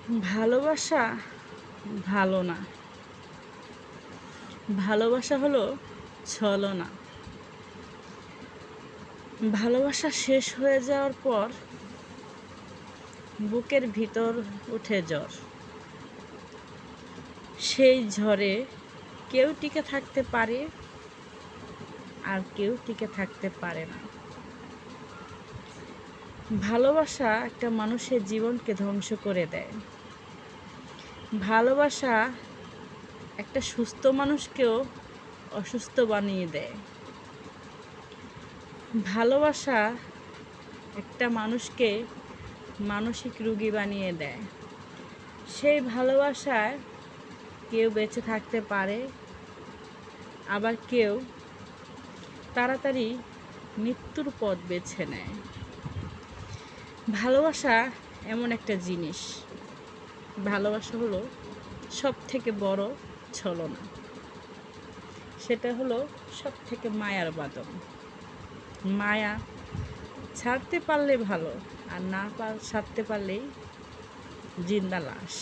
ভালোবাসা ভালো না। ভালোবাসা হলো ছলনা। ভালোবাসা শেষ হয়ে যাওয়ার পর বুকের ভিতর উঠে জ্বর। সেই ঝড়ে কেউ টিকে থাকতে পারে, আর কেউ টিকে থাকতে পারে না। ভালোবাসা একটা মানুষের জীবনকে ধ্বংস করে দেয়। ভালোবাসা একটা সুস্থ মানুষকেও অসুস্থ বানিয়ে দেয়। ভালোবাসা একটা মানুষকে মানসিক রোগী বানিয়ে দেয়। সেই ভালোবাসায় কেউ বেঁচে থাকতে পারে, আবার কেউ তাড়াতাড়ি মৃত্যুর পথ বেছে নেয়। ভালোবাসা এমন একটা জিনিস, ভালোবাসা হলো সব থেকে বড় ছলনা। সেটা হলো সব থেকে মায়ার বাঁধন। মায়া ছাড়তে পারলে ভালো, আর না ছাড়তে পারলেই জিন্দা লাশ।